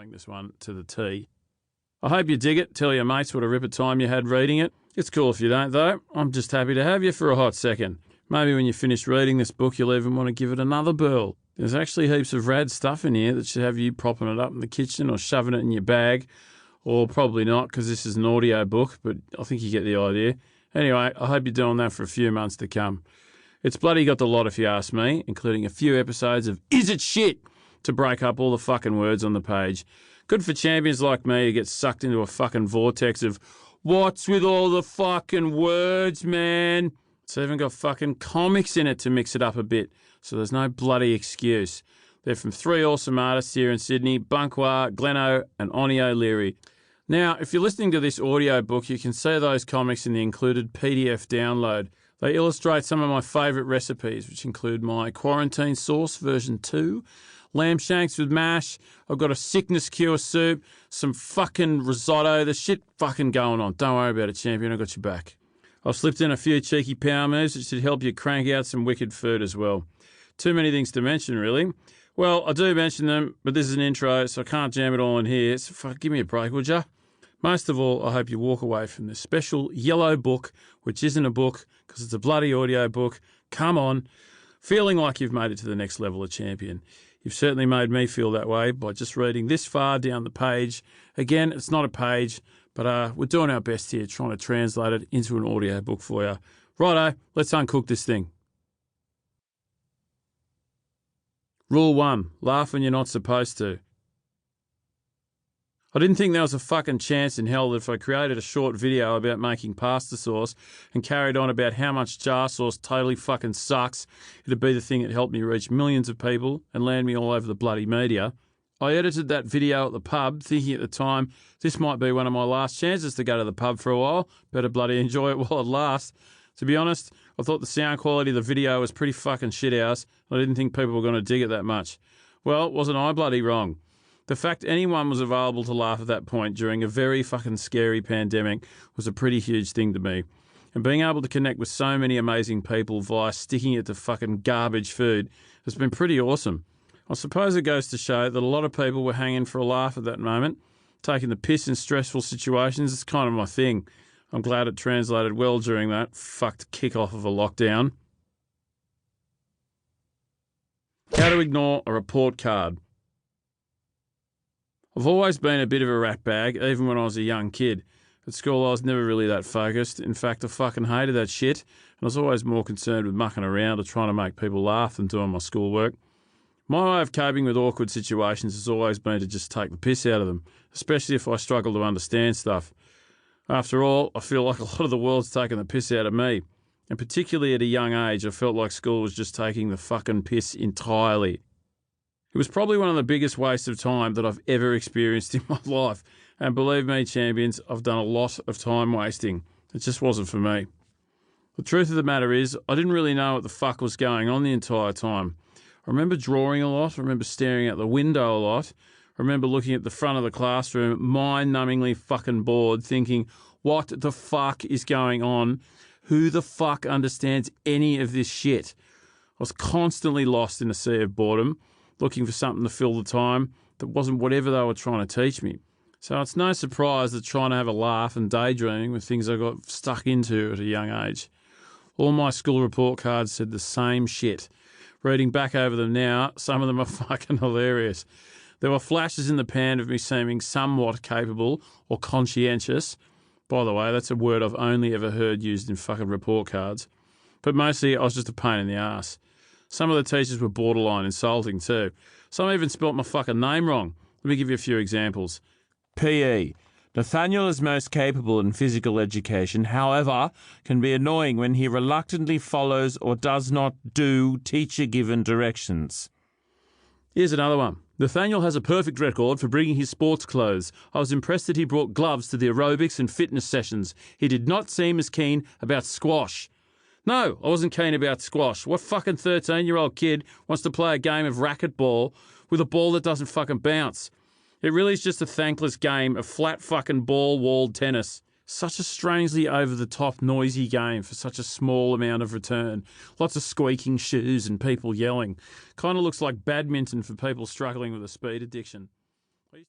following this one to the T. I hope you dig it. Tell your mates what a ripper time you had reading it. It's cool if you don't, though. I'm just happy to have you for a hot second. Maybe when you finish reading this book, you'll even want to give it another burl. There's actually heaps of rad stuff in here that should have you propping it up in the kitchen or shoving it in your bag. Or probably not, because this is an audio book, but I think you get the idea. Anyway, I hope you're doing that for a few months to come. It's bloody got the lot if you ask me, including a few episodes of Is It Shit? To break up all the fucking words on the page. Good for champions like me who get sucked into a fucking vortex of what's with all the fucking words, man? It's even got fucking comics in it to mix it up a bit, so there's no bloody excuse. They're from three awesome artists here in Sydney, Bunkwar, Gleno and Oni O'Leary. Now, if you're listening to this audio book, you can see those comics in the included PDF download. They illustrate some of my favourite recipes, which include my quarantine sauce version 2, lamb shanks with mash, I've got a sickness cure soup, some fucking risotto, there's shit fucking going on. Don't worry about it, champion, I got your back. I've slipped in a few cheeky power moves that should help you crank out some wicked food as well. Too many things to mention, really. Well, I do mention them, but this is an intro, so I can't jam it all in here. So give me a break, would ya? Most of all, I hope you walk away from this special yellow book, which isn't a book, because it's a bloody audio book. Come on. Feeling like you've made it to the next level of champion. You've certainly made me feel that way by just reading this far down the page. Again, it's not a page, but we're doing our best here trying to translate it into an audio book for you. Righto, let's uncook this thing. Rule 1, laugh when you're not supposed to. I didn't think there was a fucking chance in hell that if I created a short video about making pasta sauce and carried on about how much jar sauce totally fucking sucks, it'd be the thing that helped me reach millions of people and land me all over the bloody media. I edited that video at the pub, thinking at the time, this might be one of my last chances to go to the pub for a while. Better bloody enjoy it while it lasts. To be honest, I thought the sound quality of the video was pretty fucking shit house. I didn't think people were going to dig it that much. Well, wasn't I bloody wrong? The fact anyone was available to laugh at that point during a very fucking scary pandemic was a pretty huge thing to me. And being able to connect with so many amazing people via sticking it to fucking garbage food has been pretty awesome. I suppose it goes to show that a lot of people were hanging for a laugh at that moment. Taking the piss in stressful situations is kind of my thing. I'm glad it translated well during that fucked kick-off of a lockdown. How to ignore a report card. I've always been a bit of a ratbag, even when I was a young kid. At school, I was never really that focused. In fact, I fucking hated that shit, and I was always more concerned with mucking around or trying to make people laugh than doing my schoolwork. My way of coping with awkward situations has always been to just take the piss out of them, especially if I struggle to understand stuff. After all, I feel like a lot of the world's taken the piss out of me, and particularly at a young age, I felt like school was just taking the fucking piss entirely. It was probably one of the biggest wastes of time that I've ever experienced in my life. And believe me, champions, I've done a lot of time wasting. It just wasn't for me. The truth of the matter is, I didn't really know what the fuck was going on the entire time. I remember drawing a lot. I remember staring out the window a lot. I remember looking at the front of the classroom, mind-numbingly fucking bored, thinking, what the fuck is going on? Who the fuck understands any of this shit? I was constantly lost in a sea of boredom, looking for something to fill the time that wasn't whatever they were trying to teach me. So it's no surprise that trying to have a laugh and daydreaming were things I got stuck into at a young age. All my school report cards said the same shit. Reading back over them now, some of them are fucking hilarious. There were flashes in the pan of me seeming somewhat capable or conscientious. By the way, that's a word I've only ever heard used in fucking report cards. But mostly I was just a pain in the ass. Some of the teachers were borderline insulting too. Some even spelt my fucking name wrong. Let me give you a few examples. PE. Nathaniel is most capable in physical education, however, can be annoying when he reluctantly follows or does not do teacher-given directions. Here's another one. Nathaniel has a perfect record for bringing his sports clothes. I was impressed that he brought gloves to the aerobics and fitness sessions. He did not seem as keen about squash. No, I wasn't keen about squash. What fucking 13-year-old kid wants to play a game of racquetball with a ball that doesn't fucking bounce? It really is just a thankless game of flat fucking ball-walled tennis. Such a strangely over-the-top noisy game for such a small amount of return. Lots of squeaking shoes and people yelling. Kind of looks like badminton for people struggling with a speed addiction.